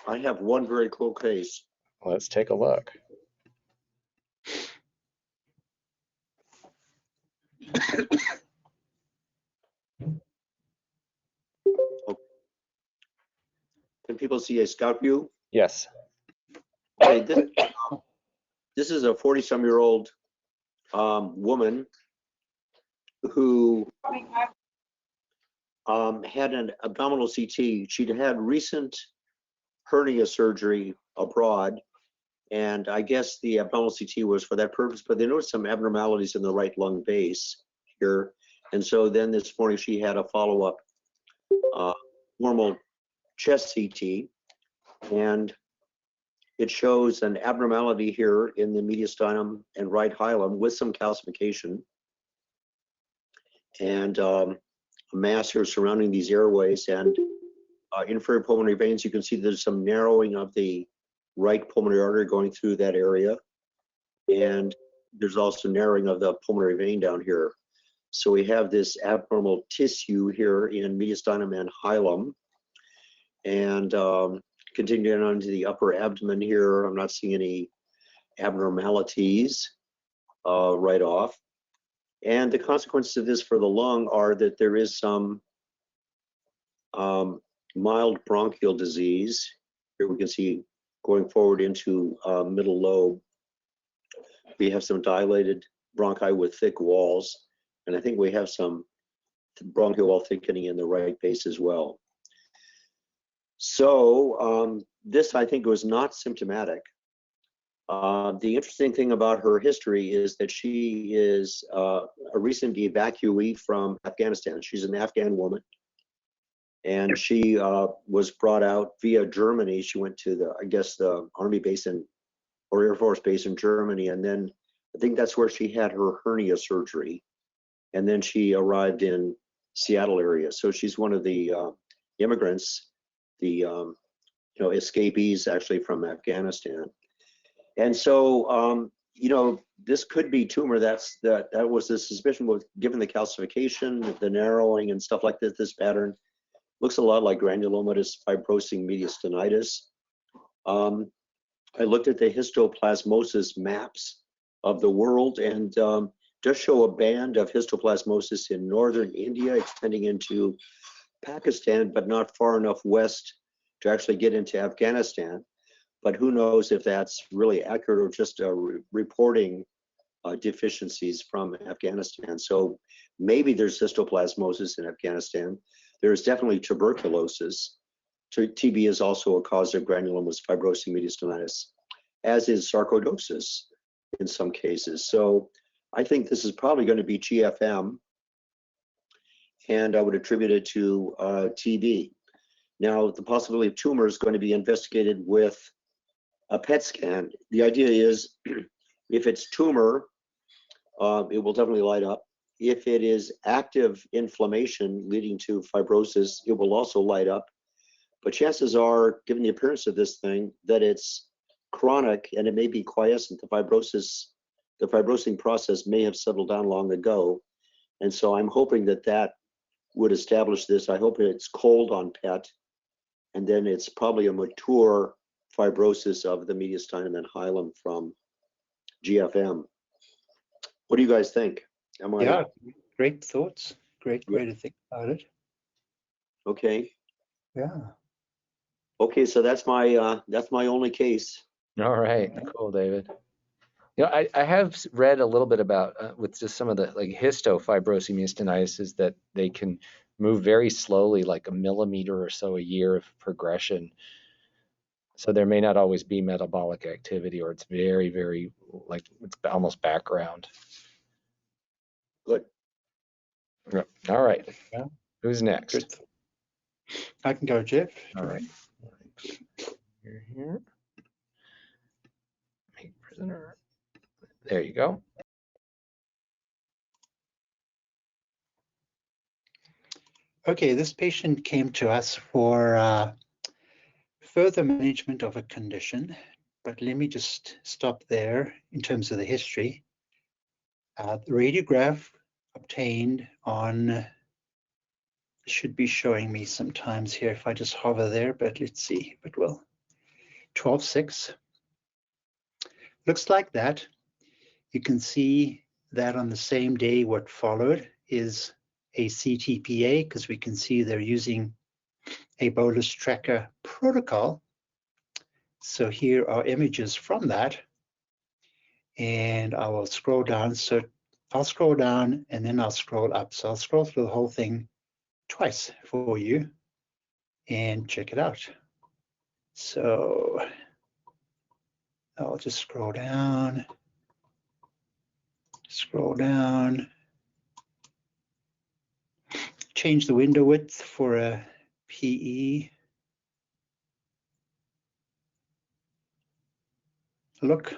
I have one very cool case. Let's take a look. Can people see a scout view? Yes. Okay, this is a 40-some-year-old woman who had an abdominal CT. She'd had recent hernia surgery abroad, and I guess the abdominal CT was for that purpose, but they noticed some abnormalities in the right lung base here. And so then this morning she had a follow-up normal chest CT, and it shows an abnormality here in the mediastinum and right hilum with some calcification, and a mass here surrounding these airways and inferior pulmonary veins. You can see there's some narrowing of the right pulmonary artery going through that area, and there's also narrowing of the pulmonary vein down here. So we have this abnormal tissue here in mediastinum and hilum, and continuing on to the upper abdomen here, I'm not seeing any abnormalities right off. And the consequences of this for the lung are that there is some mild bronchial disease. Here we can see going forward into middle lobe. We have some dilated bronchi with thick walls, and I think we have some bronchial wall thickening in the right base as well. So this, I think, was not symptomatic. The interesting thing about her history is that she is a recent evacuee from Afghanistan. She's an Afghan woman, and she was brought out via Germany. She went to the, I guess, the Army base or Air Force base in Germany, and then I think that's where she had her hernia surgery, and then she arrived in Seattle area. So she's one of the immigrants, the escapees actually from Afghanistan. And so this could be tumor. That was the suspicion, with given the calcification, the narrowing and stuff like this. This pattern looks a lot like granulomatous fibrosing mediastinitis. I looked at the histoplasmosis maps of the world, and does show a band of histoplasmosis in northern India extending into Pakistan, but not far enough west to actually get into Afghanistan. But who knows if that's really accurate or just reporting deficiencies from Afghanistan. So maybe there's histoplasmosis in Afghanistan. There's definitely tuberculosis. TB is also a cause of granulomatous fibrosing mediastinitis, as is sarcoidosis in some cases. So I think this is probably going to be GFM, and I would attribute it to TB. Now, the possibility of tumor is going to be investigated with a PET scan. The idea is, if it's tumor, it will definitely light up. If it is active inflammation leading to fibrosis, it will also light up. But chances are, given the appearance of this thing, that it's chronic and it may be quiescent. The fibrosing process may have settled down long ago. And so I'm hoping that that would establish this. I hope it's cold on PET, and then it's probably a mature fibrosis of the mediastinum and hilum from GFM. What do you guys think? Yeah, great thoughts. Great way to think about it. Okay. Yeah. Okay, so that's my only case. All right, cool, David. I have read a little bit about with just some of the histofibrosing mediastinitis is that they can move very slowly, like a millimeter or so a year of progression. So there may not always be metabolic activity, or it's very, very, it's almost background. Good. All right. Yeah. Who's next? Good. I can go, Jeff. All right. You're here. Make prisoner. There you go. Okay, this patient came to us for further management of a condition, but let me just stop there in terms of the history. The radiograph obtained on, should be showing me sometimes here if I just hover there, but let's see if it will. 12/6. Looks like that. You can see that on the same day what followed is a CTPA, because we can see they're using a bolus tracker protocol. So here are images from that. And I will scroll down. So I'll scroll down and then I'll scroll up. So I'll scroll through the whole thing twice for you and check it out. So I'll just scroll down, change the window width for a PE. Look.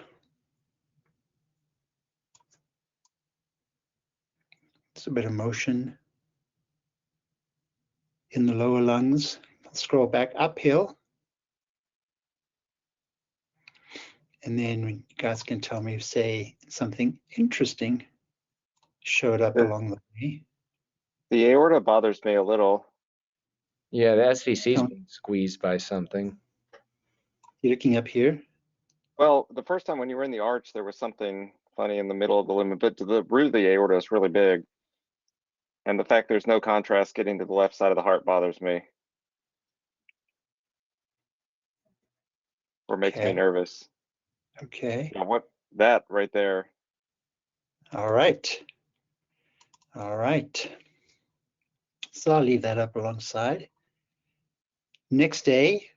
It's a bit of motion in the lower lungs. I'll scroll back uphill. And then you guys can tell me if, say, something interesting showed up along the way. The aorta bothers me a little. Yeah, the SVC is being squeezed by something. You're looking up here? Well, the first time when you were in the arch, there was something funny in the middle of the lumen, but the root of the aorta is really big. And the fact there's no contrast getting to the left side of the heart bothers me. Or makes me nervous. Okay. Yeah, what that right there. All right. All right. So I'll leave that up alongside. Next day.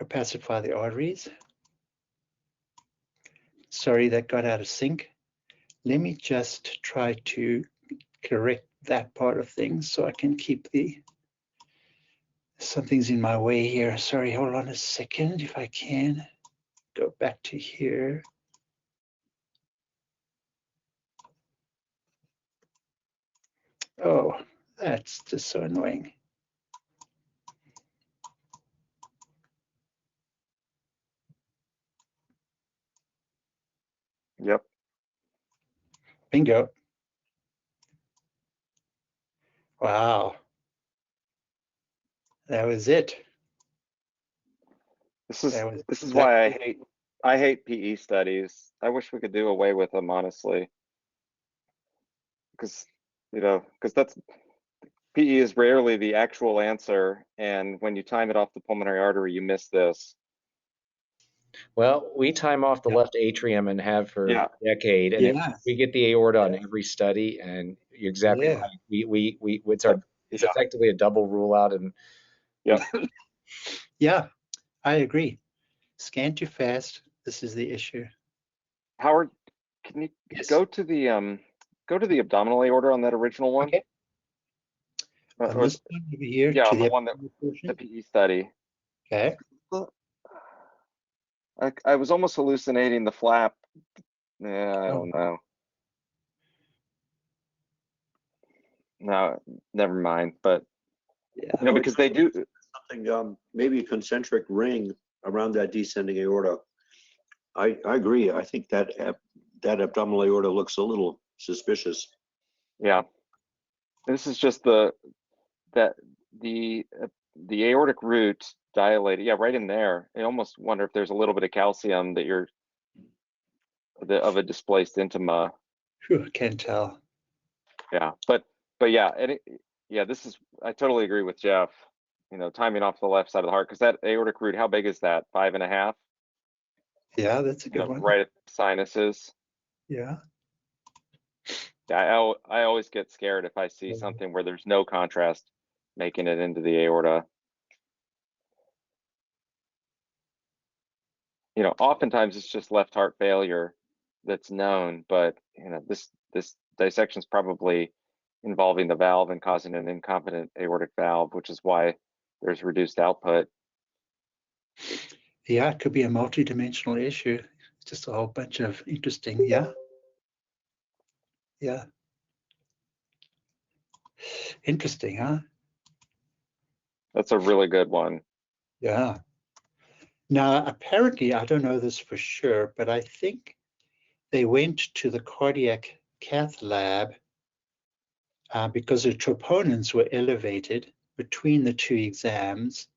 Opacify the arteries. Sorry, that got out of sync. Let me just try to correct that part of things so I can keep something's in my way here. Sorry, hold on a second if I can. Go back to here. Oh, that's just so annoying. Yep. Bingo. Wow. That was it. This is why I hate PE studies. I wish we could do away with them, honestly. Because that's PE is rarely the actual answer, and when you time it off the pulmonary artery, you miss this. Well, we time off the left atrium and have for a decade, and we get the aorta on every study. And you're exactly right. It's effectively a double rule out. And yeah, I agree. Scan too fast. This is the issue. Howard, can you go to the abdominal aorta on that original one? Okay. On this one over here. Yeah, on the one that the PE study. Okay. I was almost hallucinating the flap. Yeah, I don't know. No, never mind. But because they do something, maybe a concentric ring around that descending aorta. I agree. I think that abdominal aorta looks a little suspicious. Yeah, this is just the aortic root dilated. Yeah, right in there. I almost wonder if there's a little bit of calcium that of a displaced intima. Whew, can't tell. Yeah, but yeah, I totally agree with Jeff. Timing off the left side of the heart, because that aortic root, how big is that? 5.5? Yeah, that's a good one. Right at the sinuses. Yeah. Yeah, I always get scared if I see something where there's no contrast making it into the aorta. Oftentimes it's just left heart failure that's known, but this dissection is probably involving the valve and causing an incompetent aortic valve, which is why there's reduced output. Yeah, it could be a multi-dimensional issue. It's just a whole bunch of interesting, yeah. Interesting, huh? That's a really good one. Yeah. Now, apparently, I don't know this for sure, but I think they went to the cardiac cath lab because the troponins were elevated between the two exams.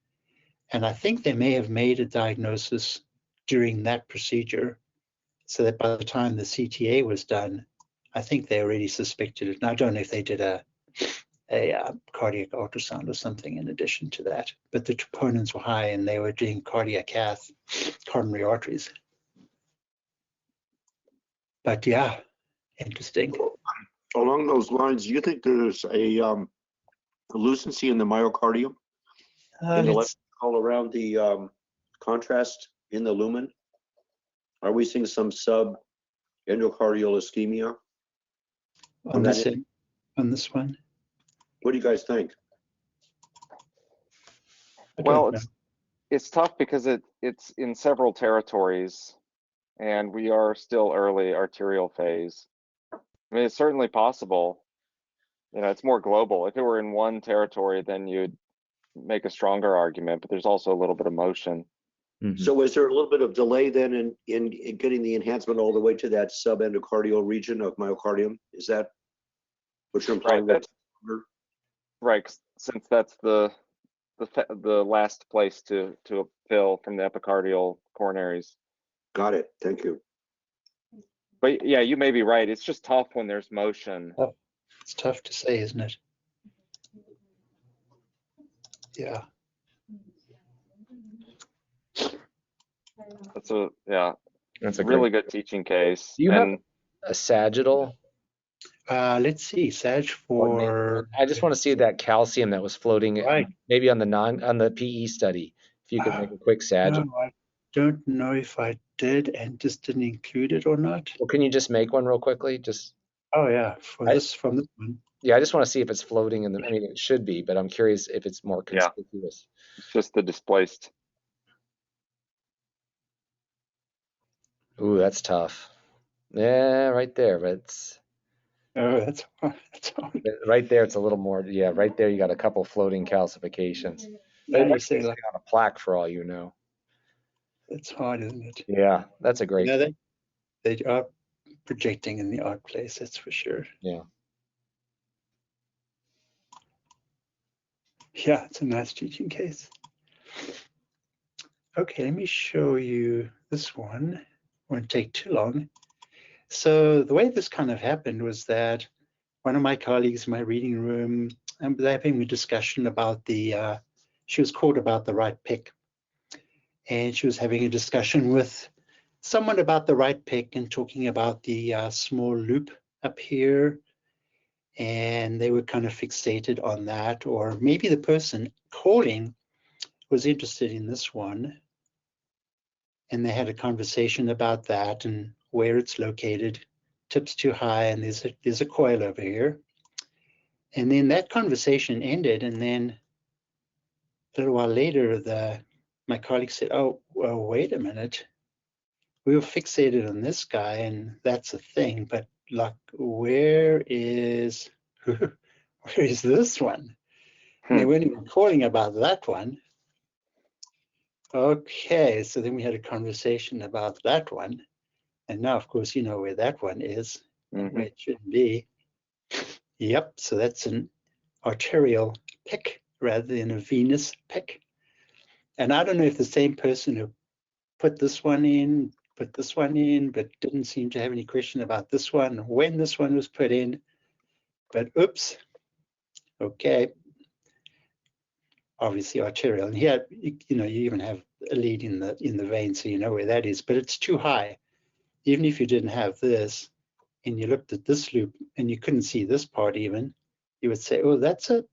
And I think they may have made a diagnosis during that procedure, so that by the time the CTA was done, I think they already suspected it. And I don't know if they did a cardiac ultrasound or something in addition to that, but the troponins were high and they were doing cardiac cath, coronary arteries. But yeah, interesting. Along those lines, do you think there's a lucency in the myocardium, in the left, all around the contrast in the lumen? Are we seeing some sub-endocardial ischemia on this one? What do you guys think? Well, it's tough because it's in several territories, and we are still early arterial phase. I mean, it's certainly possible. You know, it's more global. If it were in one territory, then you'd make a stronger argument, but there's also a little bit of motion. Mhm. So is there a little bit of delay then in getting the enhancement all the way to that subendocardial region of myocardium? Is that what you're implying? Right, since that's the last place to fill from the epicardial coronaries. Got it. Thank you. But yeah, you may be right. It's just tough when there's motion. It's tough to say, isn't it? Yeah. That's a great- really good teaching case. Do you have a sagittal? Let's see, Sag for. I just want to see that calcium that was floating, Right. maybe on the PE study. If you could make a quick sagittal. No, I don't know if I did and just didn't include it or not. Well, can you just make one real quickly? Oh yeah, from this one. Yeah, I just want to see if it's floating in the. I mean, it should be, but I'm curious if it's more conspicuous. It's just the displaced. Ooh, that's tough. Yeah, right there. But it's That's hard. right there. It's a little more. Yeah, right there. You got a couple floating calcifications. But it might be on a plaque for all you know. It's hard, isn't it? Yeah, that's a great. They are projecting in the odd place. That's for sure. Yeah. Yeah, it's a nice teaching case. Okay, let me show you this one. Won't take too long. So the way this kind of happened was that one of my colleagues in my reading room, and they're having a discussion about she was called about the right PICC. And she was having a discussion with someone about the right PICC and talking about the small loop up here. And they were kind of fixated on that, or maybe the person calling was interested in this one. And they had a conversation about that and where it's located. Tips too high, and there's a coil over here. And then that conversation ended, and then a little while later, my colleague said, "Oh, well, wait a minute. We were fixated on this guy, and that's a thing. But like, where is this one?" And they weren't even calling about that one. Okay, so then we had a conversation about that one. And now, of course, you know where that one is, and where it shouldn't be. Yep, so that's an arterial PICC rather than a venous PICC. And I don't know if the same person who put this one in, but didn't seem to have any question about this one, when this one was put in. But oops, okay. Obviously arterial. And here, you even have a lead in the vein, so you know where that is, but it's too high. Even if you didn't have this and you looked at this loop and you couldn't see this part even, you would say, oh, that's a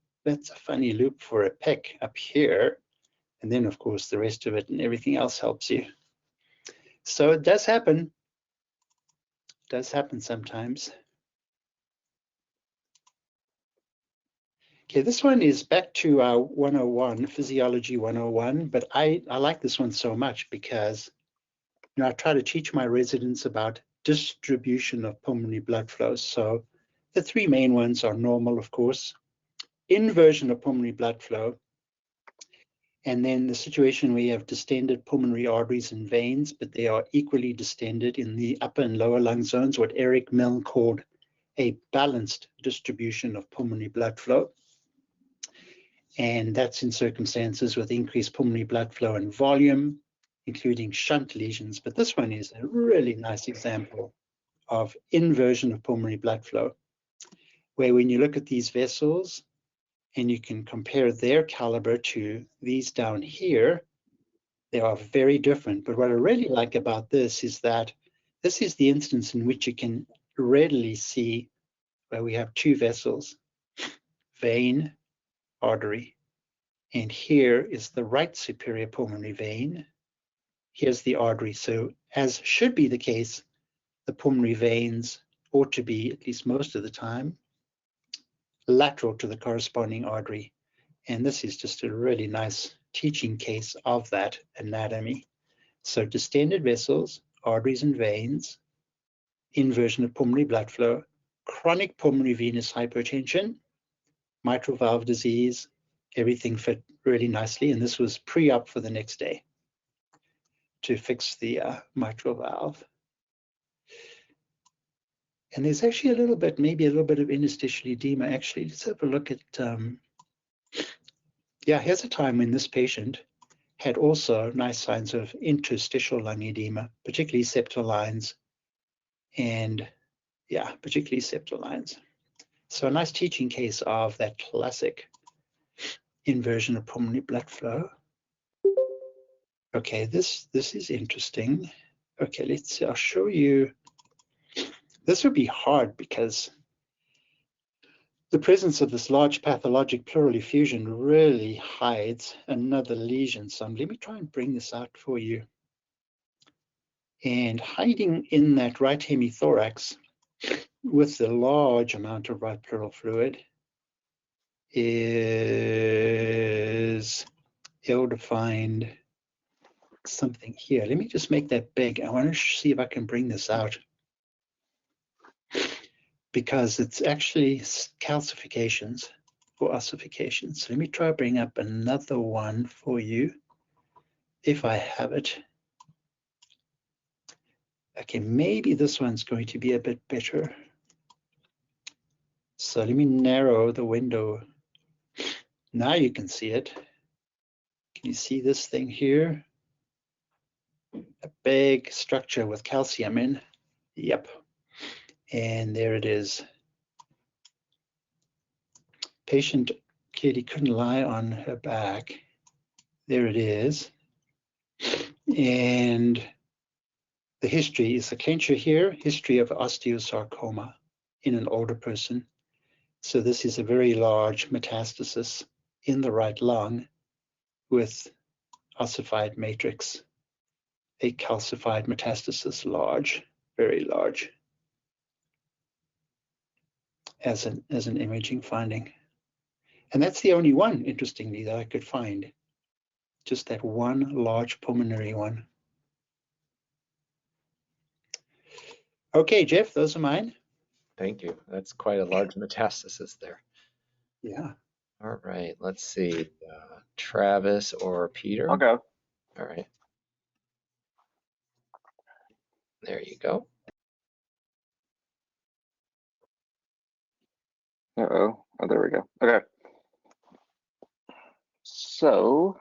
funny loop for a PICC up here. And then of course the rest of it and everything else helps you. So it does happen. It does happen sometimes. Okay, this one is back to 101, Physiology 101, but I like this one so much because I try to teach my residents about distribution of pulmonary blood flow. So the three main ones are normal, of course, inversion of pulmonary blood flow, and then the situation where you have distended pulmonary arteries and veins, but they are equally distended in the upper and lower lung zones, what Eric Milne called a balanced distribution of pulmonary blood flow. And that's in circumstances with increased pulmonary blood flow and volume, including shunt lesions. But this one is a really nice example of inversion of pulmonary blood flow, where when you look at these vessels and you can compare their caliber to these down here, they are very different. But what I really like about this is that this is the instance in which you can readily see where we have two vessels, vein, artery. And here is the right superior pulmonary vein. Here's the artery. So as should be the case, the pulmonary veins ought to be, at least most of the time, lateral to the corresponding artery. And this is just a really nice teaching case of that anatomy. So distended vessels, arteries and veins, inversion of pulmonary blood flow, chronic pulmonary venous hypertension, mitral valve disease, everything fit really nicely. And this was pre-op for the next day to fix the mitral valve. And there's actually a little bit, maybe a little bit of interstitial edema. Actually, let's have a look at, yeah, here's a time when this patient had also nice signs of interstitial lung edema, particularly septal lines. And yeah, particularly septal lines. So a nice teaching case of that classic inversion of pulmonary blood flow. Okay, this is interesting. Okay, let's see, I'll show you. This would be hard because the presence of this large pathologic pleural effusion really hides another lesion. So let me try and bring this out for you. And hiding in that right hemithorax with the large amount of right pleural fluid is ill-defined something here. Let me just make that big. I want to see if I can bring this out, because it's actually calcifications or ossifications. So let me try to bring up another one for you if I have it. Okay, maybe this one's going to be a bit better. So let me narrow the window. Now you can see it. Can you see this thing here? A big structure with calcium in. Yep. And there it is. Patient clearly couldn't lie on her back. There it is. And the history is a clincher here, history of osteosarcoma in an older person. So this is a very large metastasis in the right lung with ossified matrix, a calcified metastasis, large, very large, as an imaging finding. And that's the only one, interestingly, that I could find. Just that one large pulmonary one. Okay, Jeff, those are mine. Thank you. That's quite a large metastasis there. Yeah. All right, let's see. Travis or Peter? I'll go. All right. There you go. Uh-oh. Oh, there we go. Okay. So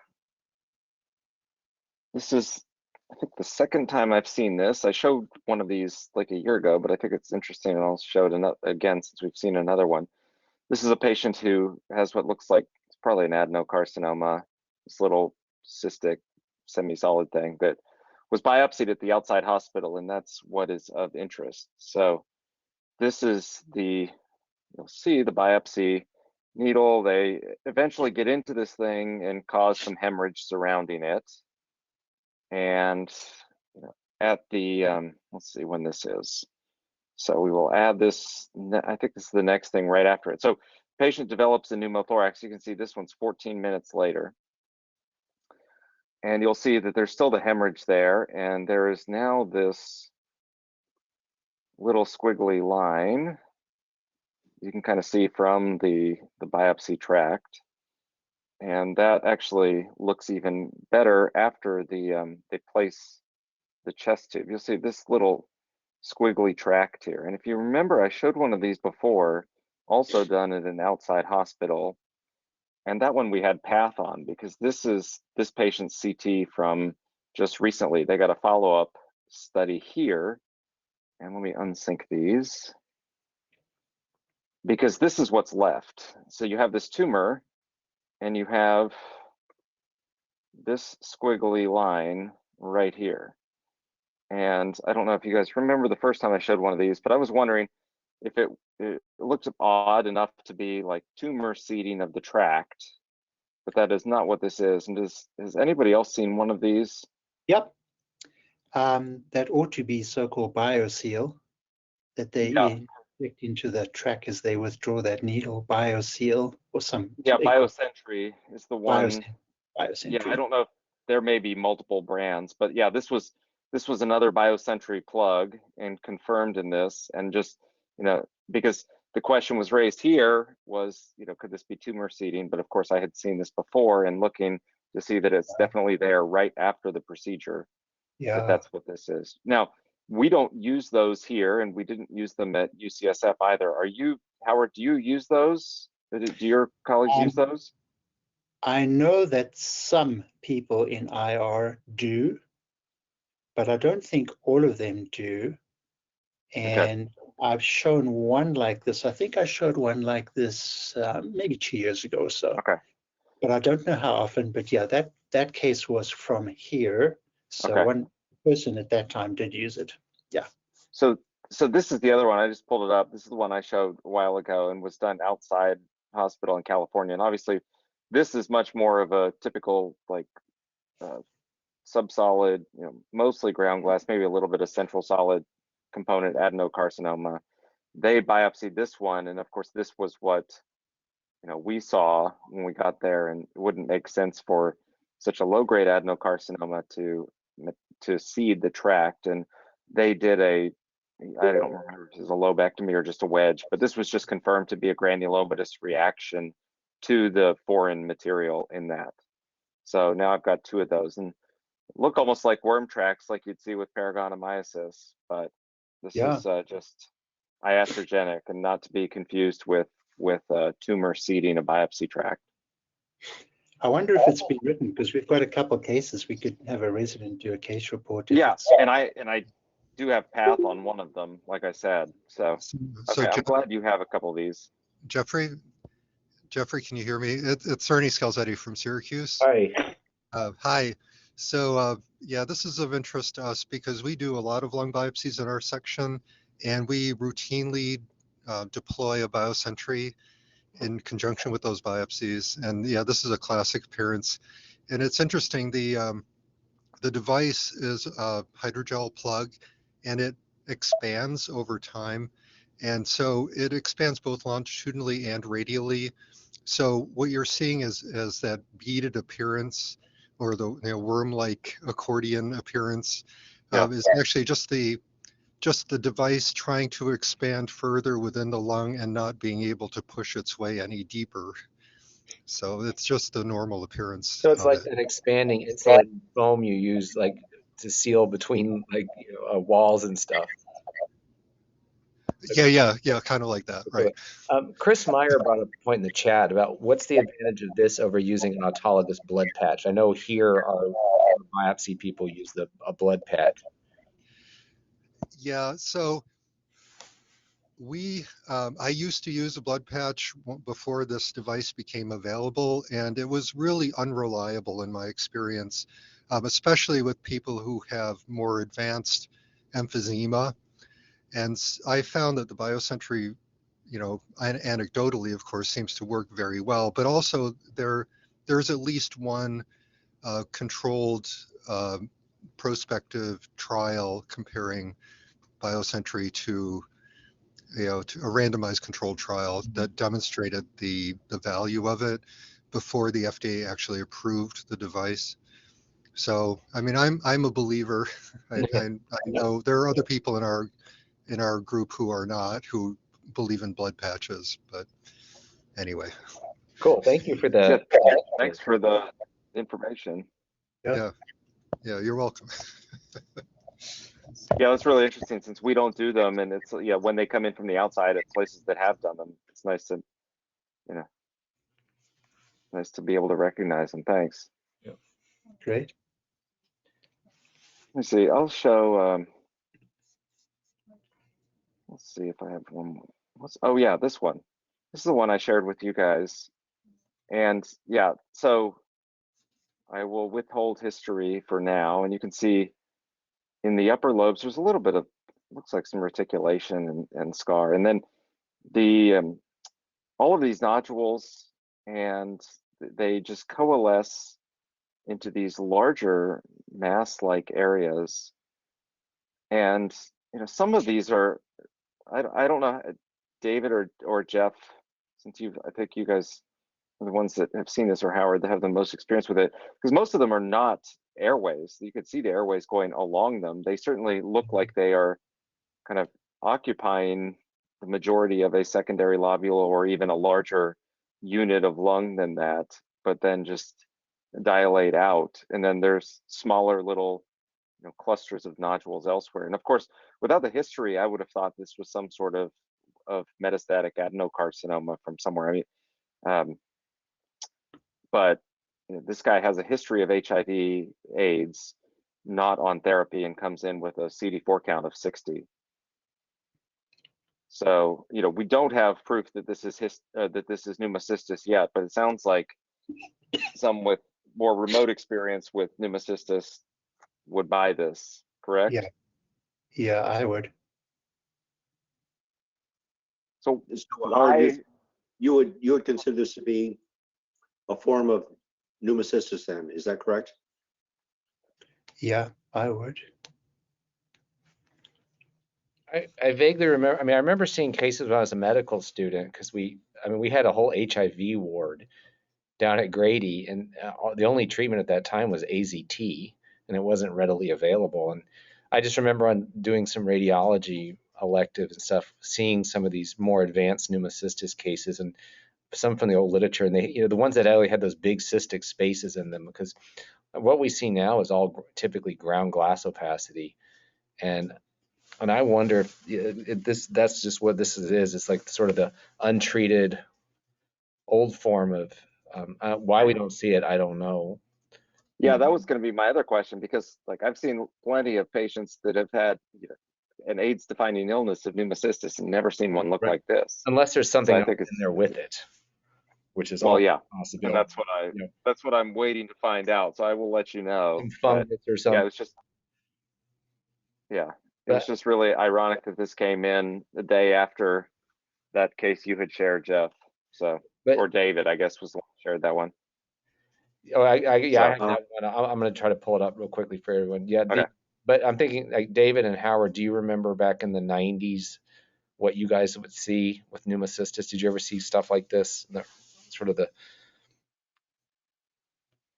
this is, I think, the second time I've seen this. I showed one of these like a year ago, but I think it's interesting, and I'll show it again since we've seen another one. This is a patient who has what looks like it's probably an adenocarcinoma, this little cystic semi-solid thing that was biopsied at the outside hospital, and that's what is of interest. So this is the, you'll see the biopsy needle. They eventually get into this thing and cause some hemorrhage surrounding it. And you know, at the, let's see when this is. So we will add this, I think this is the next thing right after it. So patient develops a pneumothorax. You can see this one's 14 minutes later. And you'll see that there's still the hemorrhage there. And there is now this little squiggly line you can kind of see from the biopsy tract. And that actually looks even better after the they place the chest tube. You'll see this little squiggly tract here. And if you remember, I showed one of these before, also done at an outside hospital. And that one we had path on because this is this patient's CT from just recently. They got a follow-up study here. And let me unsync these because this is what's left. So you have this tumor and you have this squiggly line right here. And I don't know if you guys remember the first time I showed one of these, but I was wondering if it looked odd enough to be like tumor seeding of the tract, but that is not what this is. And has anybody else seen one of these? Yep. That ought to be so-called bioseal that they inject into the tract as they withdraw that needle. Bioseal or some. Yeah, BioSentry is the one. Biosentry. Yeah, I don't know if there may be multiple brands, but yeah, this was another BioSentry plug and confirmed in this. And just, because the question was raised here was, could this be tumor seeding? But of course I had seen this before and looking to see that it's definitely there right after the procedure. Yeah. That's what this is. Now, we don't use those here and we didn't use them at UCSF either. Howard, do you use those? Do your colleagues use those? I know that some people in IR do, but I don't think all of them do. And I've shown one like this. I think I showed one like this maybe 2 years ago or so. Okay. But I don't know how often. But yeah, that case was from here. So one person at that time did use it. Yeah. So this is the other one. I just pulled it up. This is the one I showed a while ago and was done outside hospital in California. And obviously, this is much more of a typical like subsolid, mostly ground glass, maybe a little bit of central solid component adenocarcinoma. They biopsied this one, and of course, this was what we saw when we got there, and it wouldn't make sense for such a low-grade adenocarcinoma to seed the tract. And they did I don't remember if it was a lobectomy or just a wedge, but this was just confirmed to be a granulomatous reaction to the foreign material in that. So now I've got 2 of those, and look almost like worm tracks like you'd see with paragonomyosis, but this is just iatrogenic and not to be confused with tumor seeding a biopsy tract. I wonder if it's been written, because we've got a couple of cases. We could have a resident do a case report. Yeah, and I do have path on one of them, like I said. So okay, I'm glad you have a couple of these. Jeffrey, can you hear me? It's Ernie Scalzetti from Syracuse. Hi. Hi. So yeah, this is of interest to us because we do a lot of lung biopsies in our section, and we routinely deploy a biosentry in conjunction with those biopsies. And yeah, this is a classic appearance. And it's interesting, the device is a hydrogel plug, and it expands over time. And so it expands both longitudinally and radially. So what you're seeing is that beaded appearance, or the worm-like accordion appearance, is actually just the device trying to expand further within the lung and not being able to push its way any deeper. So it's just the normal appearance. So it's like an expanding insulated foam you use like to seal between like walls and stuff. Yeah, kind of like that, right? Chris Meyer brought up a point in the chat about what's the advantage of this over using an autologous blood patch. I know here our biopsy people use a blood patch. Yeah, so I used to use a blood patch before this device became available, and it was really unreliable in my experience, especially with people who have more advanced emphysema. And I found that the biosentry, anecdotally, of course, seems to work very well, but also there's at least one controlled prospective trial comparing biosentry to a randomized controlled trial that demonstrated the value of it before the FDA actually approved the device. So, I mean, I'm a believer. I know there are other people in our group who are not, who believe in blood patches, but anyway. Cool. Thank you for the. Thanks for the information. Yeah, you're welcome. Yeah, that's really interesting since we don't do them, and it's yeah when they come in from the outside at places that have done them, it's nice to nice to be able to recognize them. Thanks. Great. Let me see. I'll show. Let's see if I have one more. Oh yeah, this one. This is the one I shared with you guys, and yeah. So I will withhold history for now, and you can see in the upper lobes there's a little bit of looks like some reticulation and scar, and then the all of these nodules, and they just coalesce into these larger mass-like areas. And some of these are I don't know, David or Jeff, since I think you guys are the ones that have seen this, or Howard, that have the most experience with it, because most of them are not airways. You could see the airways going along them. They certainly look like they are kind of occupying the majority of a secondary lobule or even a larger unit of lung than that, but then just dilate out. And then there's smaller little clusters of nodules elsewhere. And of course, without the history, I would have thought this was some sort of metastatic adenocarcinoma from somewhere. I mean, but this guy has a history of HIV AIDS, not on therapy, and comes in with a CD4 count of 60. So we don't have proof that this is pneumocystis yet, but it sounds like some with more remote experience with pneumocystis would buy this, correct? Yeah, I would. So you would consider this to be a form of pneumocystis then, is that correct? Yeah, I would. I vaguely remember, I remember seeing cases when I was a medical student, because we had a whole HIV ward down at Grady, and the only treatment at that time was AZT, and it wasn't readily available. And I just remember on doing some radiology elective and stuff, seeing some of these more advanced pneumocystis cases, and some from the old literature, and they, the ones that actually had those big cystic spaces in them, because what we see now is all typically ground glass opacity. And I wonder if that's just what this is. It's like sort of the untreated old form of why we don't see it, I don't know. Yeah, that was going to be my other question, because I've seen plenty of patients that have had an AIDS-defining illness of pneumocystis and never seen one look like this. Unless there's something else in there with it, which is yeah, possible. and that's what I'm waiting to find out. So I will let you know. Some fungus or something. Yeah, it was just really ironic that this came in the day after that case you had shared, Jeff. So, or David, I guess, was the one who shared that one. Oh, I have that one. I'm going to try to pull it up real quickly for everyone. Yeah, okay. But I'm thinking, like, David and Howard, do you remember back in the 90s what you guys would see with pneumocystis? Did you ever see stuff like this?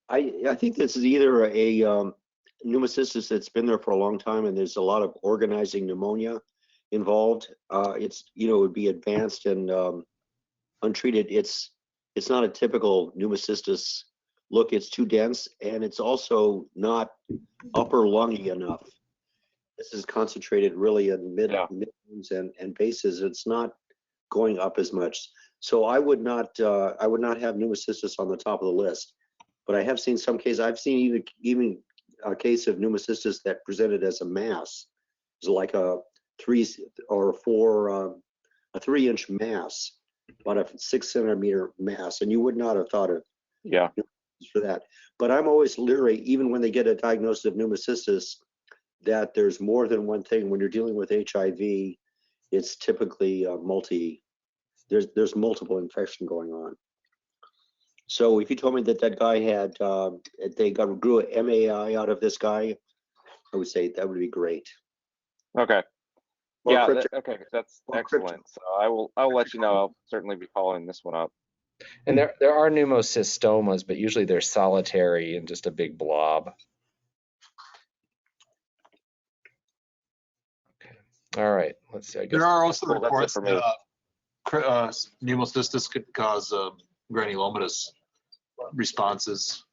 I think this is either a pneumocystis that's been there for a long time, and there's a lot of organizing pneumonia involved. It would be advanced and untreated. It's not a typical pneumocystis look. It's too dense, and it's also not upper lungy enough. This is concentrated really in mid and bases. It's not going up as much. So I would not have pneumocystis on the top of the list. But I have seen some cases. I've seen even a case of pneumocystis that presented as a mass. It was like a 3-inch mass, about a 6-centimeter mass, and you would not have thought of for that. But I'm always leery, even when they get a diagnosis of pneumocystis, that there's more than one thing. When you're dealing with HIV, it's typically there's multiple infection going on. So if you told me that guy had, grew an MAI out of this guy, I would say that would be great. Okay. Okay, that's excellent. So I'll let you know. I'll certainly be following this one up. And there are pneumocystomas, but usually they're solitary and just a big blob. Okay. All right. Let's see. I guess there are also reports that pneumocystis could cause granulomatous responses.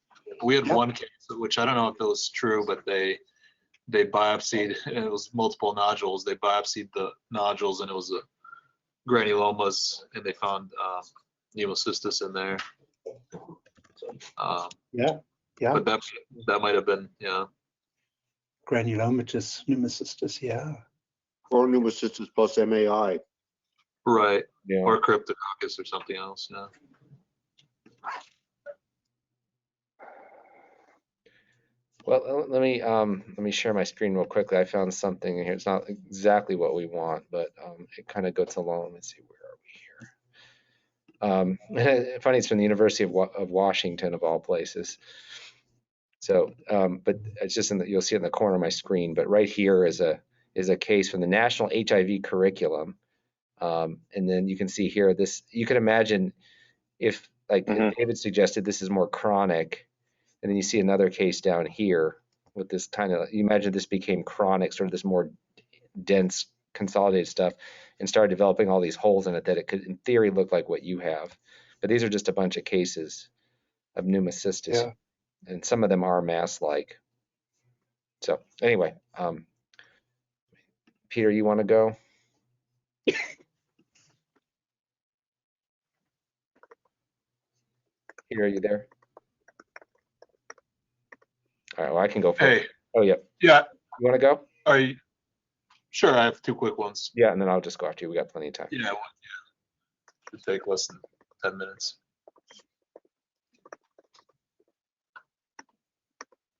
We had one case, which I don't know if it was true, but they they biopsied, and it was multiple nodules. They biopsied the nodules, and it was a granulomas, and they found pneumocystis in there. Yeah. But that might have been, yeah. Granulomatous pneumocystis, yeah. Or pneumocystis plus MAI. Right. Yeah. Or cryptococcus or something else, yeah. Well, let me share my screen real quickly. I found something in here. It's not exactly what we want, but it kind of goes along. Let's see, where are we here? Funny, it's from the University of Washington, of all places. So, but it's just you'll see it in the corner of my screen. But right here is a case from the National HIV Curriculum, and then you can see here this. You can imagine if, like David suggested, this is more chronic. And then you see another case down here with this kind of, you imagine this became chronic, sort of this more dense, consolidated stuff, and started developing all these holes in it that it could, in theory, look like what you have. But these are just a bunch of cases of pneumocystis, Yeah. and some of them are mass-like. So anyway, Peter, you want to go? Peter, are you there? All right, well, I can go first. Hey. Oh, yeah. Yeah. You want to go? Are you sure? I have two quick ones. Yeah, and then I'll just go after you. We got plenty of time. Yeah. It'll take less than 10 minutes.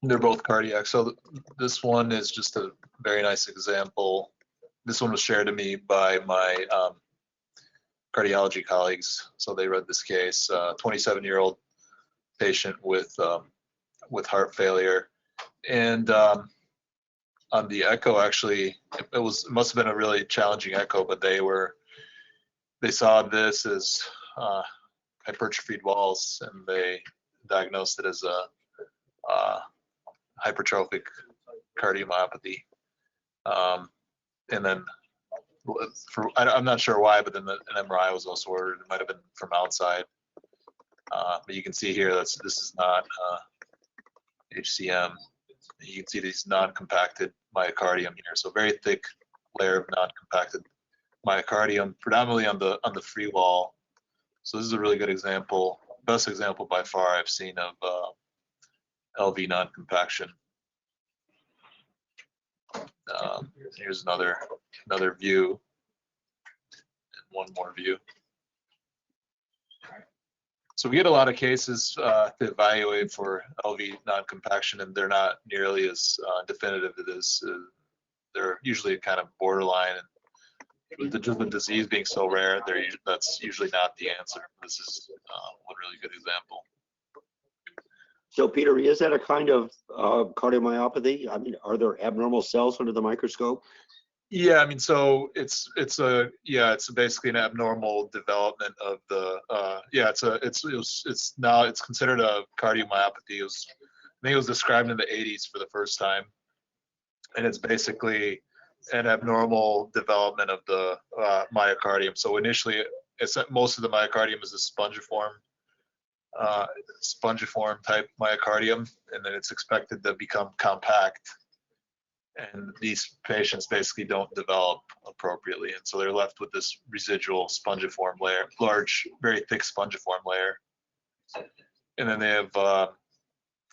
They're both cardiac. So this one is just a very nice example. This one was shared to me by my cardiology colleagues. So they read this case, 27-year-old patient with heart failure. And on the echo, actually, it must have been a really challenging echo, but they saw this as hypertrophied walls, and they diagnosed it as a hypertrophic cardiomyopathy. And then I'm not sure why, but then an MRI was also ordered. It might have been from outside. But you can see here this is not HCM. You can see these non-compacted myocardium here. So very thick layer of non-compacted myocardium, predominantly on the free wall. So this is a really good example, best example by far I've seen of LV non-compaction. Here's another view, and one more view. So we get a lot of cases to evaluate for LV non-compaction, and they're not nearly as definitive as this. They're usually kind of borderline, and with the disease being so rare, that's usually not the answer. This is one really good example. So Peter, is that a kind of cardiomyopathy? I mean, are there abnormal cells under the microscope? Yeah, I mean, so it's basically an abnormal development of the it's considered a cardiomyopathy. I think it was described in the 80s for the first time, and it's basically an abnormal development of the myocardium. So initially, most of the myocardium is a spongiform type myocardium, and then it's expected to become compact. And these patients basically don't develop appropriately, and so they're left with this residual spongiform layer, large, very thick spongiform layer. And then they have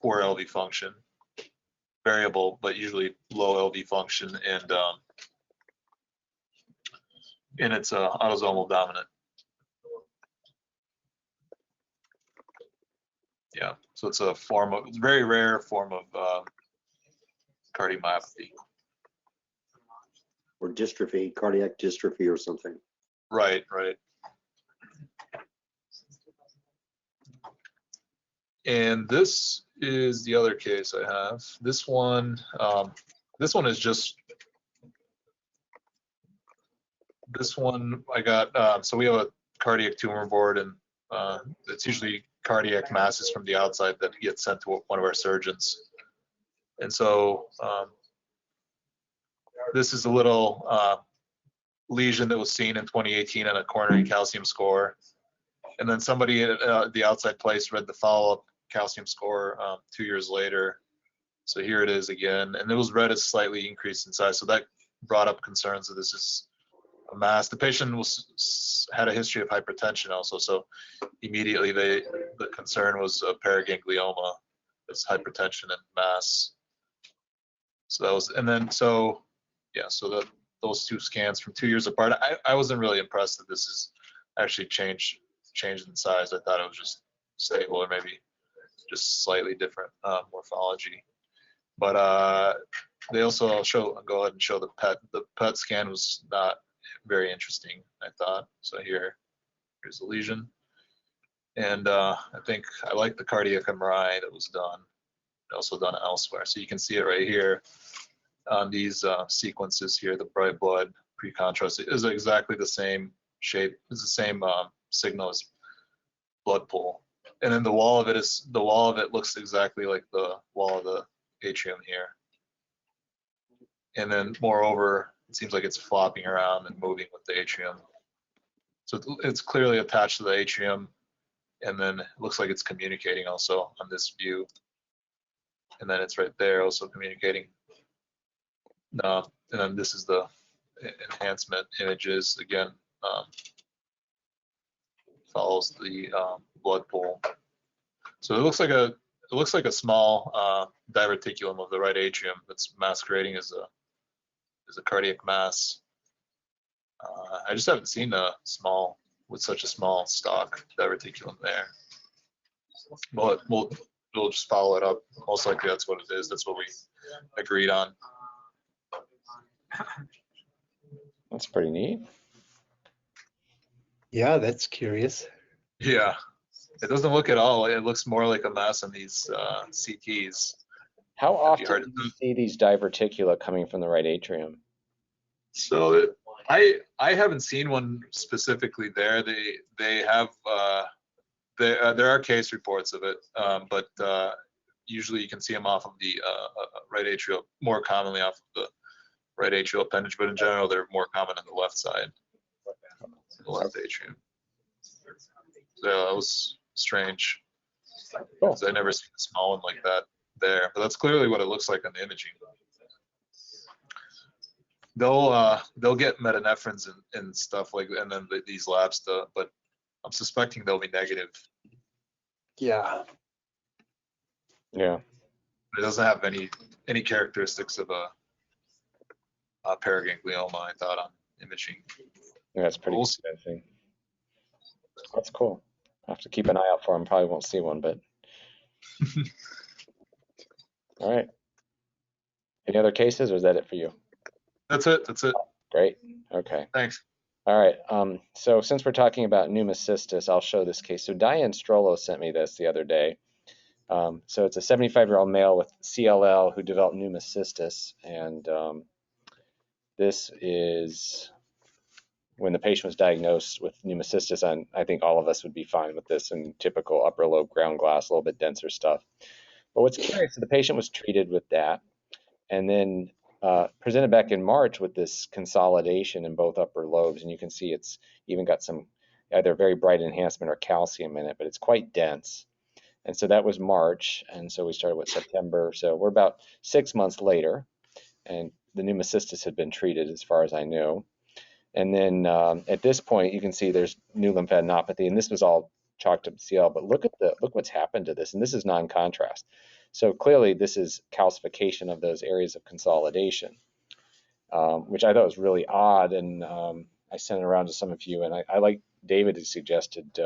poor LV function, variable, but usually low LV function, and it's autosomal dominant. Yeah, so it's a very rare form of cardiomyopathy. Or dystrophy, cardiac dystrophy or something. Right. And this is the other case I have. This one is just, this one I got, so we have a cardiac tumor board, and it's usually cardiac masses from the outside that get sent to one of our surgeons. And so this is a little lesion that was seen in 2018 on a coronary calcium score. And then somebody at the outside place read the follow-up calcium score 2 years later. So here it is again, and it was read as slightly increased in size. So that brought up concerns that this is a mass. The patient had a history of hypertension also, so immediately the concern was a paraganglioma. It's hypertension and mass. So that was, and then so yeah, so those two scans from 2 years apart. I wasn't really impressed that this is actually changed in size. I thought it was just stable or maybe just slightly different morphology. But they also go ahead and show the PET. The PET scan was not very interesting, I thought. So here's the lesion. And I think I like the cardiac MRI that was done, also done elsewhere. So you can see it right here on these sequences here, the bright blood pre-contrast is exactly the same shape, it's the same signal as blood pool. And then the wall of it looks exactly like the wall of the atrium here. And then moreover, it seems like it's flopping around and moving with the atrium. So it's clearly attached to the atrium, and then it looks like it's communicating also on this view. And then it's right there also communicating. And then this is the enhancement images again. Follows the blood pool. So it looks like a small diverticulum of the right atrium that's masquerading as a cardiac mass. I just haven't seen such a small stalk diverticulum there. But we'll just follow it up. Most likely that's what it is. That's what we agreed on. That's pretty neat. Yeah, that's curious. Yeah, it doesn't look at all. It looks more like a mass in these CTs. How often do you see these diverticula coming from the right atrium? So I haven't seen one specifically there. They have there are case reports of it, but usually you can see them off of the right atrial, more commonly off of the right atrial appendage, but in general they're more common on the left side, the left atrium. So that was strange. Cool. I never seen a small one like that there, but that's clearly what it looks like on the imaging. They'll get metanephrines and stuff like, and then these lab stuff, but I'm suspecting they'll be negative. Yeah. Yeah. It doesn't have any characteristics of a paraganglioma, I thought, on imaging. Yeah, that's pretty convincing. That's cool. I'll have to keep an eye out for them. Probably won't see one, but. All right. Any other cases, or is that it for you? That's it. That's it. Great. Okay. Thanks. All right. So since we're talking about pneumocystis, I'll show this case. So Diane Strollo sent me this the other day. So it's a 75-year-old male with CLL who developed pneumocystis, and this is when the patient was diagnosed with pneumocystis, and I think all of us would be fine with this in typical upper lobe ground glass, a little bit denser stuff. But what's curious, so the patient was treated with that, and then presented back in March with this consolidation in both upper lobes, and you can see it's even got some either very bright enhancement or calcium in it, but it's quite dense. And so that was March, and so we started with September. So we're about 6 months later, and the pneumocystis had been treated as far as I knew. And then at this point, you can see there's new lymphadenopathy, and this was all chalked up to CL. But look what's happened to this, and this is non-contrast. So clearly, this is calcification of those areas of consolidation, which I thought was really odd. And I sent it around to some of you, and I like David had suggested.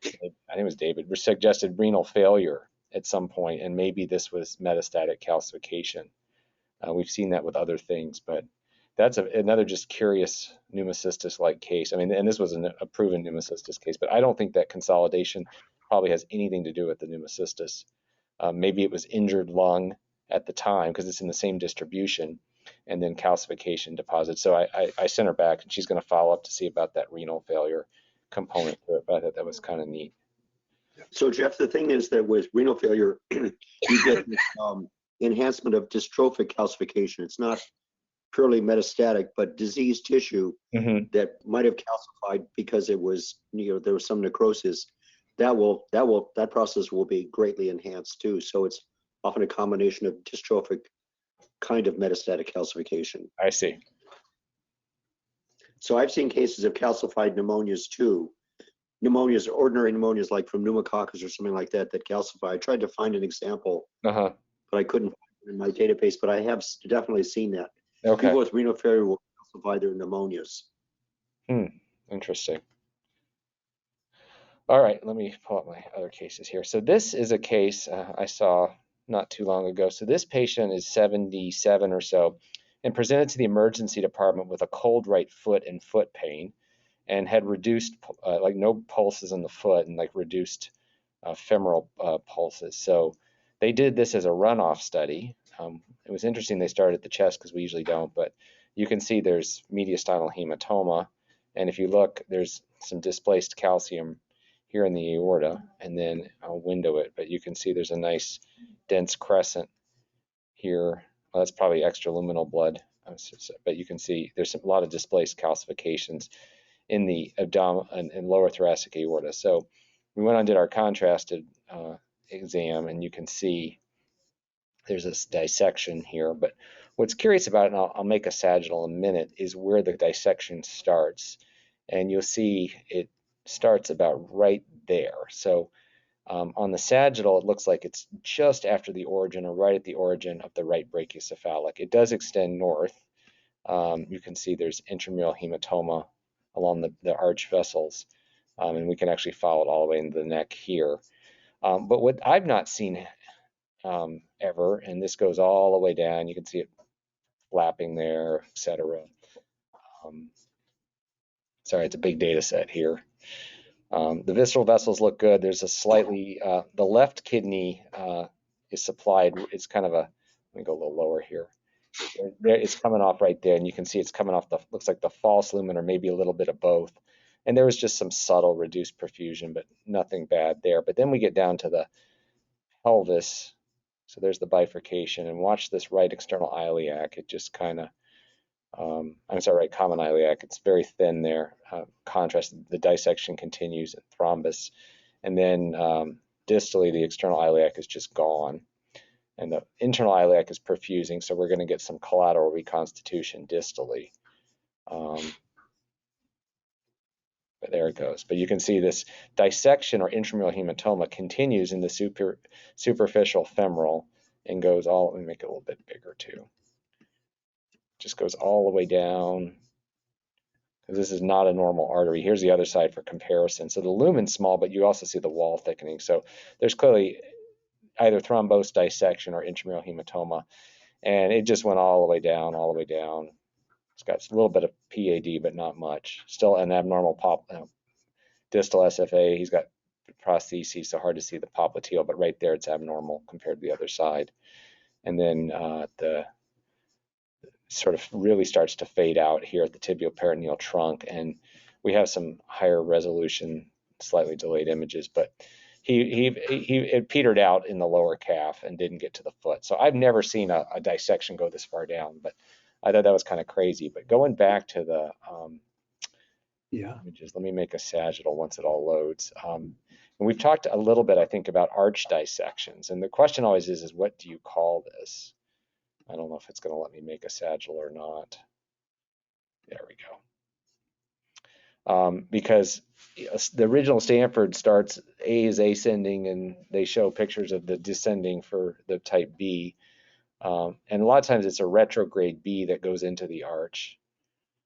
I think it was David, suggested renal failure at some point, and maybe this was metastatic calcification. We've seen that with other things, but that's another just curious pneumocystis-like case. I mean, and this was a proven pneumocystis case, but I don't think that consolidation probably has anything to do with the pneumocystis. Maybe it was injured lung at the time because it's in the same distribution, and then calcification deposit. So I sent her back, and she's going to follow up to see about that renal failure component to it, but I thought that was kind of neat. So Jeff, the thing is that with renal failure, you get enhancement of dystrophic calcification. It's not purely metastatic, but diseased tissue that might have calcified because it was, there was some necrosis. That process will be greatly enhanced too. So it's often a combination of dystrophic kind of metastatic calcification. I see. So I've seen cases of calcified pneumonias too. Pneumonias, ordinary pneumonias like from pneumococcus or something like that, that calcify. I tried to find an example, Uh-huh. but I couldn't find it in my database, but I have definitely seen that. Okay. People with renal failure will calcify their pneumonias. Interesting. All right, let me pull up my other cases here. So this is a case I saw not too long ago. So this patient is 77 or so and presented to the emergency department with a cold right foot and foot pain, and had reduced, like no pulses in the foot and like reduced femoral pulses. So they did this as a runoff study. It was interesting they started at the chest because we usually don't, but you can see there's mediastinal hematoma. And if you look, there's some displaced calcium here in the aorta, and then I'll window it, but you can see there's a nice dense crescent here. Well, that's probably extraluminal blood, but you can see there's a lot of displaced calcifications in the abdominal and lower thoracic aorta. So we went on and did our contrasted exam, and you can see there's this dissection here. But what's curious about it, and I'll make a sagittal in a minute, is where the dissection starts. And you'll see it starts about right there. So on the sagittal, it looks like it's just after the origin or right at the origin of the right brachiocephalic. It does extend north. You can see there's intramural hematoma along the arch vessels, and we can actually follow it all the way into the neck here. But what I've not seen ever, and this goes all the way down, you can see it flapping there, etc. Sorry, it's a big data set here. The visceral vessels look good. There's a slightly, the left kidney is supplied, it's kind of a, let me go a little lower here. It's coming off right there, and you can see it's coming off the, looks like the false lumen or maybe a little bit of both. And there was just some subtle reduced perfusion, but nothing bad there. But then we get down to the pelvis. So there's the bifurcation, and watch this right external iliac. It just kind of, I'm sorry, right common iliac. It's very thin there. Contrast, the dissection continues at thrombus. And then distally, the external iliac is just gone. And the internal iliac is perfusing, so we're going to get some collateral reconstitution distally. But there it goes. But you can see this dissection or intramural hematoma continues in the superficial femoral and goes all, let me make it a little bit bigger too. Just goes all the way down, because this is not a normal artery. Here's the other side for comparison. So the lumen's small, but you also see the wall thickening. So there's clearly either thrombosed dissection or intramural hematoma, and it just went all the way down, all the way down. It's got a little bit of PAD, but not much. Still an abnormal distal SFA. He's got prostheses, so hard to see the popliteal, but right there it's abnormal compared to the other side. And then the sort of really starts to fade out here at the tibioperitoneal trunk, and we have some higher resolution, slightly delayed images, but it petered out in the lower calf and didn't get to the foot. So I've never seen a dissection go this far down, but I thought that was kind of crazy. But going back to the images, let me make a sagittal once it all loads. And we've talked a little bit, I think, about arch dissections, and the question always is what do you call this? I don't know if it's going to let me make a sagittal or not. There we go. Because the original Stanford starts, A is ascending, and they show pictures of the descending for the type B. And a lot of times it's a retrograde B that goes into the arch.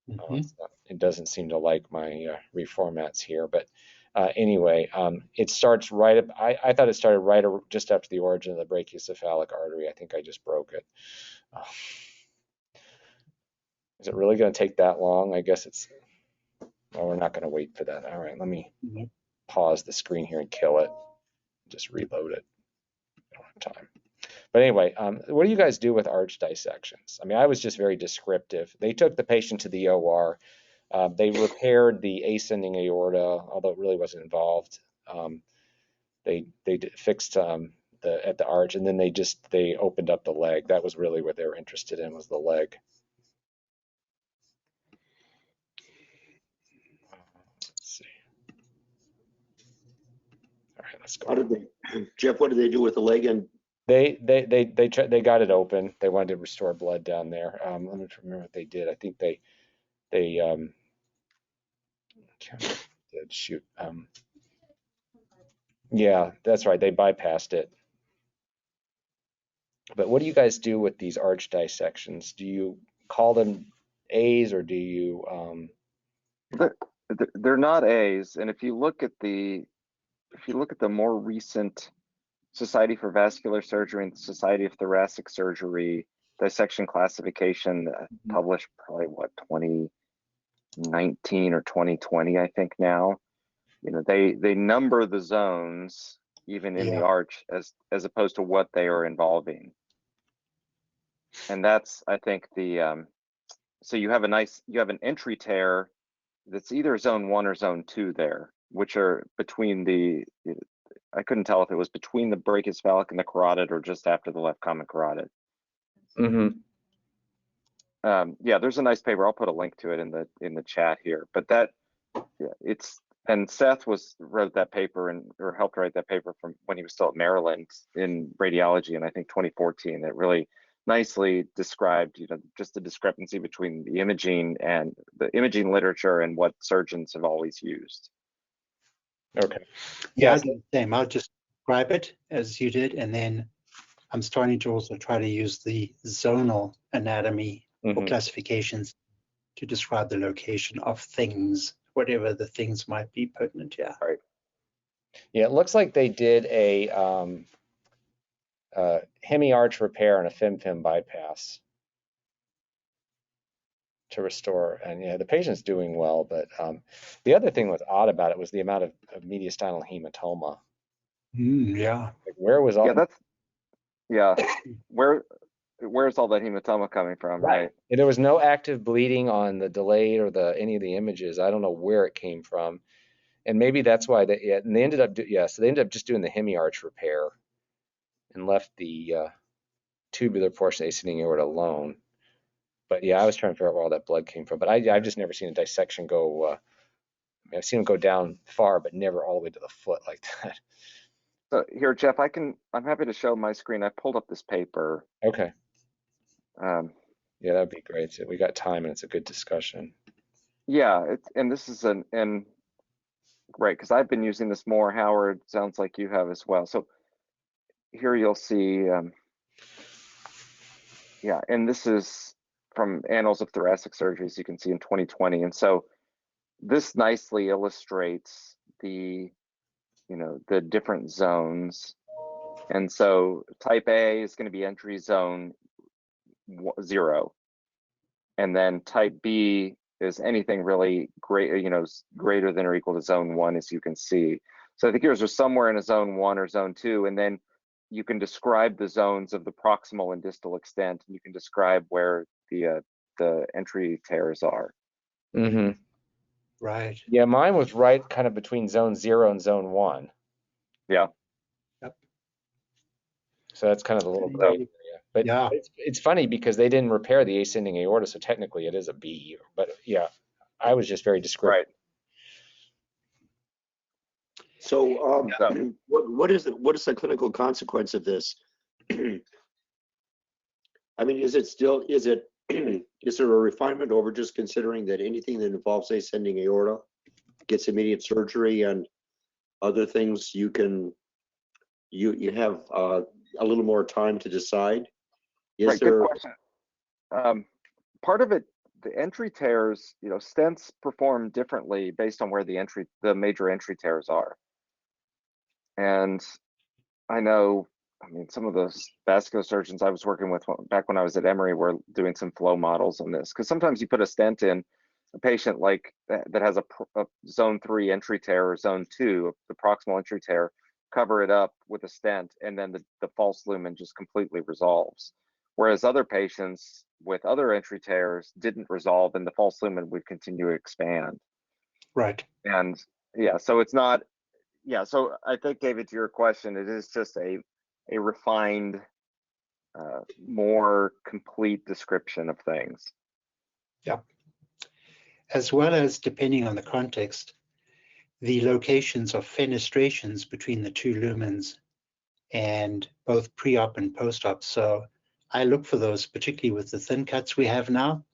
It doesn't seem to like my reformats here, but anyway, it starts right up, I thought it started right just after the origin of the brachiocephalic artery. I think I just broke it. Is it really going to take that long? I guess it's, well, we're not going to wait for that. All right, let me pause the screen here and kill it. Just reload it. I don't have time. But anyway, what do you guys do with arch dissections? I mean, I was just very descriptive. They took the patient to the OR. They repaired the ascending aorta, although it really wasn't involved. They fixed at the arch, and then they opened up the leg. That was really what they were interested in, was the leg. Let's see. All right, let's go. Jeff, what did they do with the leg and They got it open. They wanted to restore blood down there. Let me remember what they did. I think they can't remember what they did. Shoot. Yeah, that's right. They bypassed it. But what do you guys do with these arch dissections? Do you call them A's or do you? They're not A's, and if you look at the more recent Society for Vascular Surgery and Society of Thoracic Surgery dissection classification, published probably what 2019 or 2020, I think now. You know, they number the zones even in the arch as opposed to what they are involving, and that's, I think, the so you have an entry tear that's either zone 1 or zone 2 there, which are between the, I couldn't tell if it was between the brachiocephalic and the carotid or just after the left common carotid. Mm-hmm. Yeah, there's a nice paper. I'll put a link to it in the chat here. But that, yeah, and Seth wrote that paper or helped write that paper from when he was still at Maryland in radiology in I think 2014. That really nicely described, you know, just the discrepancy between the imaging and the imaging literature and what surgeons have always used. Okay. Yeah, Yes. I do the same. I'll just describe it as you did, and then I'm starting to also try to use the zonal anatomy or classifications to describe the location of things, whatever the things might be pertinent. Yeah. Right. Yeah, it looks like they did a hemiarch repair and a fem bypass to restore, and yeah, the patient's doing well. But the other thing was odd about it was the amount of mediastinal hematoma. Yeah. Like, where was all? Yeah, that's where's all that hematoma coming from, right? And there was no active bleeding on the delayed or any of the images. I don't know where it came from, and maybe that's why and they ended up so they ended up just doing the hemiarch repair and left the tubular portion of the ascending aorta alone. But yeah, I was trying to figure out where all that blood came from. But I've just never seen a dissection go. I mean, I've seen them go down far, but never all the way to the foot like that. So here, Jeff, I'm happy to show my screen. I pulled up this paper. Okay. Yeah, that'd be great. So we got time and it's a good discussion. Yeah, and this is great because I've been using this more. Howard, sounds like you have as well. So here you'll see, yeah, and this is from Annals of Thoracic Surgery, as you can see in 2020. And so this nicely illustrates the different zones. And so type A is going to be entry zone 0. And then type B is anything really great, greater than or equal to zone 1, as you can see. So I think yours are somewhere in a zone 1 or zone 2, and then you can describe the zones of the proximal and distal extent, and you can describe where the entry tears are. Mm-hmm. Right. Yeah, mine was right kind of between zone 0 and zone 1. Yeah. Yep. So that's kind of the little gray area. But yeah, it's funny because they didn't repair the ascending aorta, so technically it is a B. But yeah, I was just very descriptive. Right. So what is the clinical consequence of this? I mean, is there a refinement over just considering that anything that involves ascending aorta gets immediate surgery, and other things you have a little more time to decide? Right, good question. Part of it, the entry tears, stents perform differently based on where the major entry tears are. And I know, some of those vascular surgeons I was working with back when I was at Emory were doing some flow models on this, because sometimes you put a stent in a patient like that has a zone 3 entry tear or zone 2, the proximal entry tear, cover it up with a stent, and then the false lumen just completely resolves. Whereas other patients with other entry tears didn't resolve, and the false lumen would continue to expand. right. And yeah, so it's not, yeah, so I think, David, to your question, it is just a refined, more complete description of things. Yeah. As well as, depending on the context, the locations of fenestrations between the two lumens and both pre-op and post-op. So I look for those, particularly with the thin cuts we have now,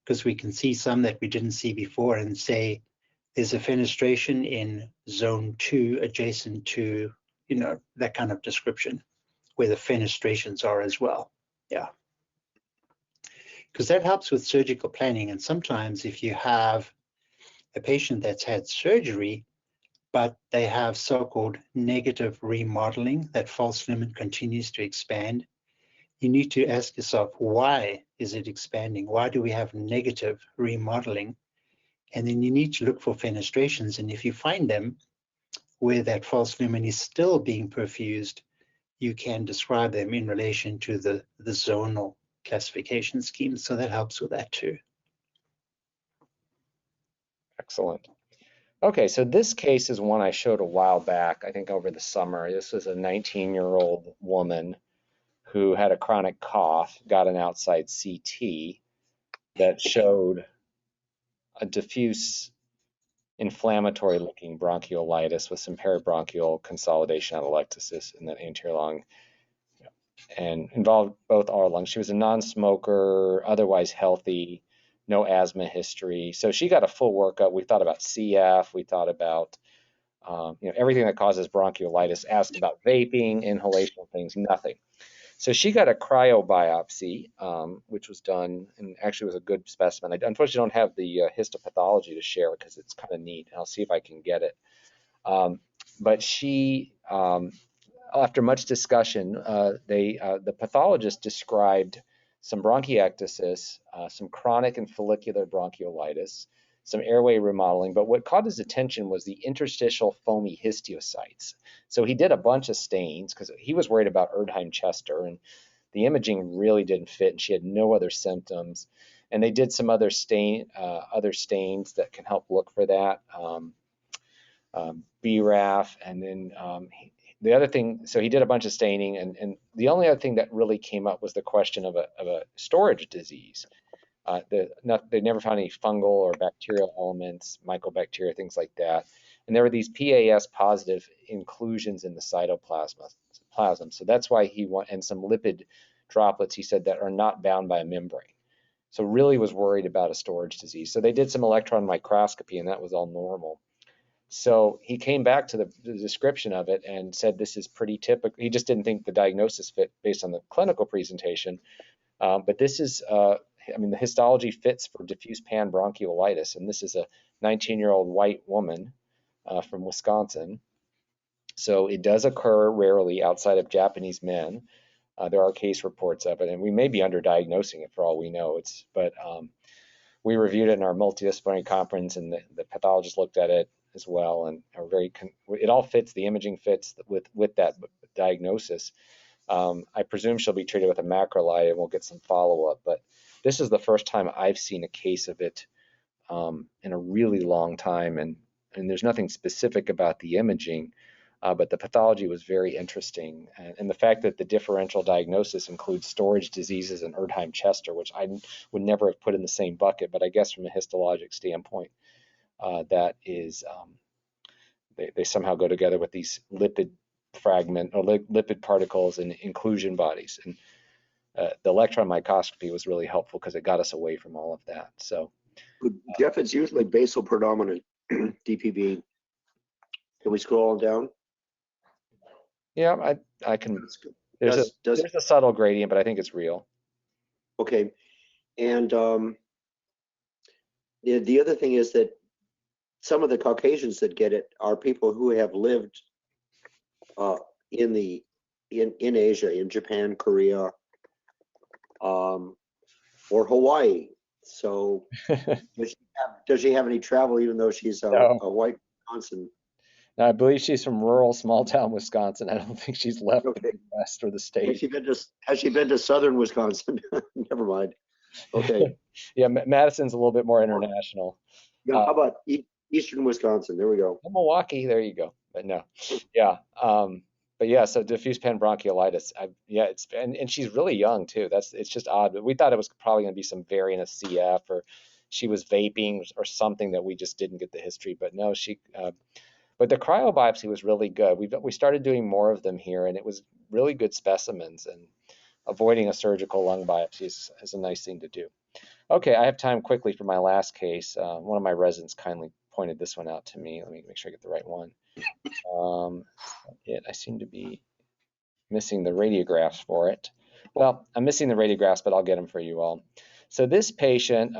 because we can see some that we didn't see before and say there's a fenestration in zone 2 adjacent to, you know, that kind of description where the fenestrations are as well. Yeah. Because that helps with surgical planning. And sometimes if you have a patient that's had surgery, but they have so-called negative remodeling, that false lumen continues to expand, you need to ask yourself, why is it expanding? Why do we have negative remodeling? And then you need to look for fenestrations. And if you find them where that false lumen is still being perfused, you can describe them in relation to the zonal classification scheme. So that helps with that too. Excellent. Okay, so this case is one I showed a while back, I think over the summer. This was a 19-year-old woman who had a chronic cough, got an outside CT that showed a diffuse inflammatory looking bronchiolitis with some peribronchial consolidation atelectasis in the anterior lung, and involved both our lungs. She was a non-smoker, otherwise healthy, no asthma history. So she got a full workup. We thought about CF, we thought about everything that causes bronchiolitis, asked about vaping, inhalation things, nothing. So she got a cryobiopsy, which was done, and actually was a good specimen. I unfortunately don't have the histopathology to share because it's kind of neat. I'll see if I can get it. But she, after much discussion, the pathologist described some bronchiectasis, some chronic and follicular bronchiolitis, some airway remodeling, but what caught his attention was the interstitial foamy histiocytes. So he did a bunch of stains because he was worried about Erdheim-Chester, and the imaging really didn't fit, and she had no other symptoms. And they did some other stains that can help look for that, BRAF, and then the other thing, so he did a bunch of staining, and the only other thing that really came up was the question of a storage disease. They never found any fungal or bacterial elements, mycobacteria, things like that. And there were these PAS positive inclusions in the cytoplasm. So that's why and some lipid droplets, he said, that are not bound by a membrane. So really was worried about a storage disease. So they did some electron microscopy, and that was all normal. So he came back to the description of it and said this is pretty typical. He just didn't think the diagnosis fit based on the clinical presentation. But this is, the histology fits for diffuse panbronchiolitis, and this is a 19-year-old white woman from Wisconsin. So it does occur rarely outside of Japanese men. There are case reports of it, and we may be underdiagnosing it for all we know. But we reviewed it in our multidisciplinary conference, and the pathologist looked at it as well, and are it all fits. The imaging fits with that diagnosis. I presume she'll be treated with a macrolide, and we'll get some follow-up. But this is the first time I've seen a case of it in a really long time, and there's nothing specific about the imaging, but the pathology was very interesting. And the fact that the differential diagnosis includes storage diseases and Erdheim-Chester, which I would never have put in the same bucket, but I guess from a histologic standpoint, that is, they somehow go together with these lipid fragment or lipid particles and inclusion bodies. And the electron microscopy was really helpful because it got us away from all of that. So Jeff, it's usually basal predominant DPV. Can we scroll down? yeah, I can. There's a subtle gradient, but I think it's real. Okay. And the other thing is that some of the Caucasians that get it are people who have lived in Asia, in Japan, Korea, or Hawaii. So does she have any travel, even though she's a white Wisconsin? No, I believe she's from rural small town Wisconsin. I don't think she's left the West or the state. Has she been to southern Wisconsin? Never mind. Okay. Yeah, Madison's a little bit more international. Yeah, how about eastern Wisconsin? There we go. Milwaukee, there you go. But no, yeah. But yeah, so diffuse panbronchiolitis. And she's really young too. It's just odd. But we thought it was probably going to be some variant of CF, or she was vaping or something that we just didn't get the history. But no, but the cryobiopsy was really good. We started doing more of them here, and it was really good specimens, and avoiding a surgical lung biopsy is a nice thing to do. Okay, I have time quickly for my last case. One of my residents kindly pointed this one out to me. Let me make sure I get the right one. I seem to be missing the radiographs for it. Well, I'm missing the radiographs, but I'll get them for you all. So this patient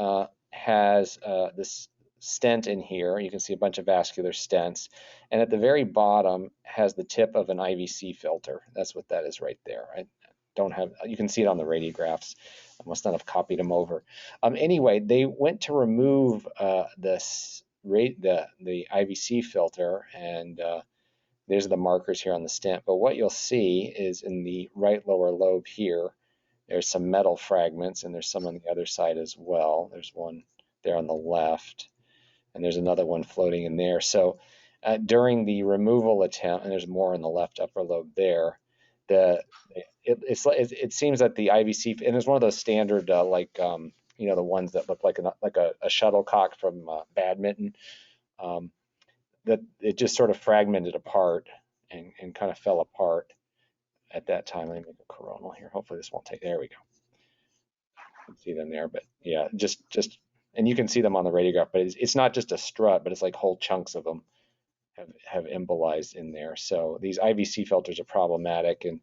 has this stent in here. You can see a bunch of vascular stents. And at the very bottom has the tip of an IVC filter. That's what that is right there. I don't have, you can see it on the radiographs. I must not have copied them over. Anyway, they went to remove the IVC filter, and there's the markers here on the stent. But what you'll see is in the right lower lobe here, there's some metal fragments, and there's some on the other side as well. There's one there on the left, and there's another one floating in there. So during the removal attempt, and there's more in the left upper lobe there, it seems that the IVC, and it's one of those standard you know, the ones that look like a shuttlecock from badminton, that it just sort of fragmented apart and kind of fell apart at that time. Let me make a coronal here. Hopefully this won't take, there we go. You can see them there, but yeah, just, and you can see them on the radiograph, but it's not just a strut, but it's like whole chunks of them have embolized in there. So these IVC filters are problematic, and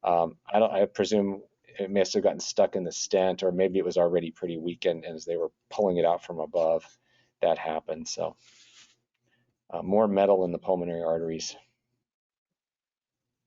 I presume it must have gotten stuck in the stent, or maybe it was already pretty weakened, and as they were pulling it out from above, that happened. So more metal in the pulmonary arteries.